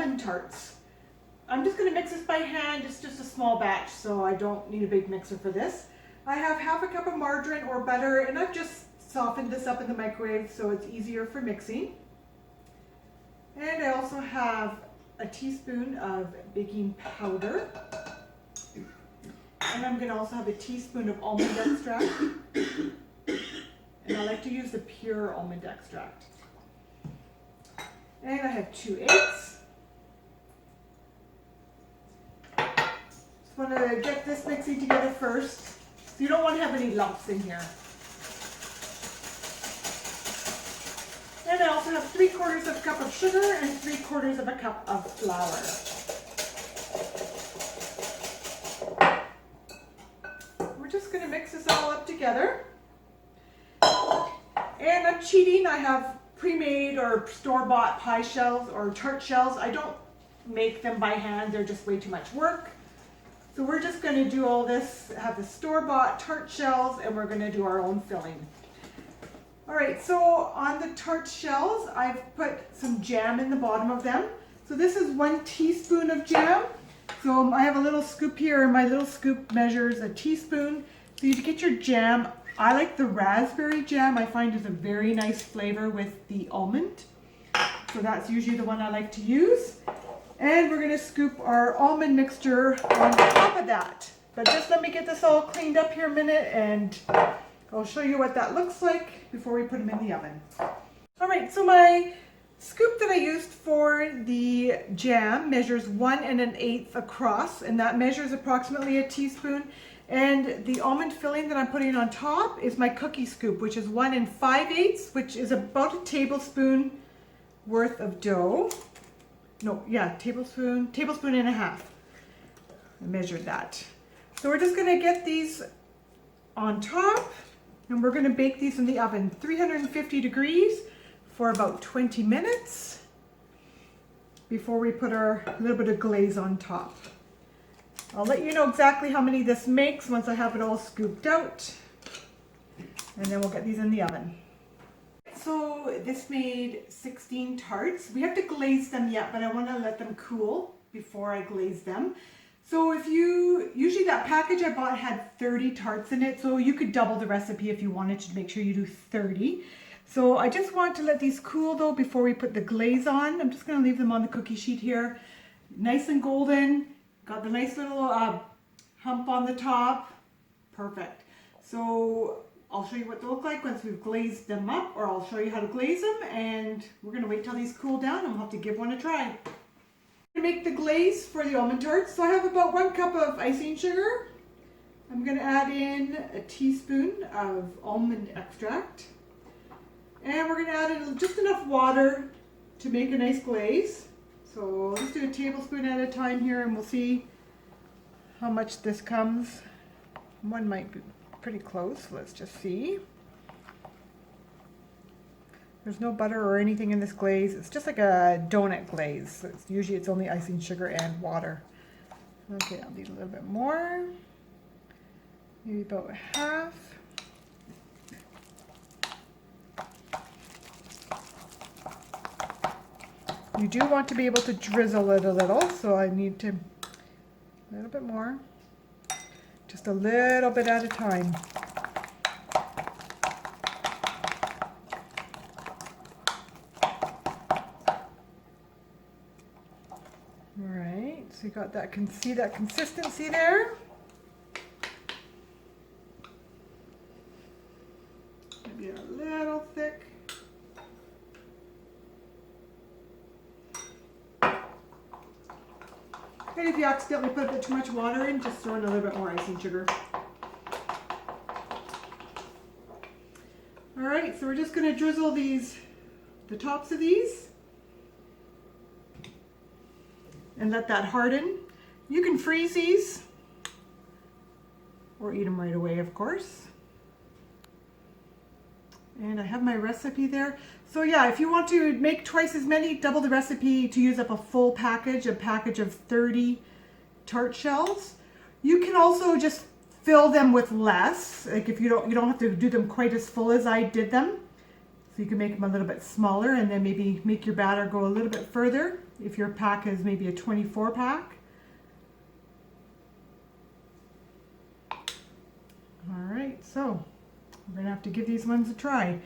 Almond Tarts. I'm just going to mix this by hand. It's just a small batch, so I don't need a big mixer for this. I have half a cup of margarine or butter, and I've just softened this up in the microwave so it's easier for mixing. And I also have a teaspoon of baking powder. And I'm going to also have a teaspoon of almond extract. And I like to use the pure almond extract. And I have 2 eggs. Just want to get this mixing together first. So you don't want to have any lumps in here. And I also have 3/4 of a cup of sugar and 3/4 of a cup of flour. We're just going to mix this all up together. And I'm cheating. I have pre-made or store-bought pie shells or tart shells. I don't make them by hand. They're just way too much work. So we're just going to do all this, have the store-bought tart shells, and we're going to do our own filling. All right, so on the tart shells, I've put some jam in the bottom of them. So this is 1 teaspoon of jam. So I have a little scoop here, and my little scoop measures a teaspoon. So you get your jam. I like the raspberry jam. I find is a very nice flavor with the almond. So that's usually the one I like to use. And we're going to scoop our almond mixture on top of that. But just let me get this all cleaned up here a minute, and I'll show you what that looks like before we put them in the oven. All right, so my scoop that I used for the jam measures 1 1/8 across, and that measures approximately a teaspoon. And the almond filling that I'm putting on top is my cookie scoop, which is 1 5/8, which is about a tablespoon worth of dough. No, yeah, tablespoon and a half. I measured that. So we're just gonna get these on top, and we're gonna bake these in the oven, 350 degrees for about 20 minutes before we put our little bit of glaze on top. I'll let you know exactly how many this makes once I have it all scooped out, and then we'll get these in the oven. So this made 16 tarts. We have to glaze them yet, but I want to let them cool before I glaze them. So usually that package I bought had 30 tarts in it, so you could double the recipe if you wanted to make sure you do 30. So I just want to let these cool though before we put the glaze on. I'm just going to leave them on the cookie sheet here. Nice and golden. Got the nice little hump on the top. Perfect. So I'll show you what they look like once we've glazed them up, or I'll show you how to glaze them, and we're going to wait till these cool down and we'll have to give one a try. To make the glaze for the almond tarts, so I have about 1 cup of icing sugar. I'm going to add in a teaspoon of almond extract, and we're going to add in just enough water to make a nice glaze. So let's do a tablespoon at a time here, and we'll see how much this comes. One might be pretty close. Let's just see. There's no butter or anything in this glaze. It's just like a donut glaze. So usually it's only icing sugar and water. Okay, I'll need a little bit more. Maybe about half. You do want to be able to drizzle it a little, so I need to a little bit more. Just a little bit at a time. All right, so you got that, can see that consistency there? Maybe a little thick. And if you accidentally put a bit too much water in, just throw in a little bit more icing sugar. All right, so we're just going to drizzle the tops of these and let that harden. You can freeze these or eat them right away, of course. And I have my recipe there. So yeah, if you want to make twice as many, double the recipe to use up a full package, a package of 30 tart shells. You can also just fill them with less. Like if you don't have to do them quite as full as I did them. So you can make them a little bit smaller and then maybe make your batter go a little bit further if your pack is maybe a 24 pack. All right, so we're gonna have to give these ones a try.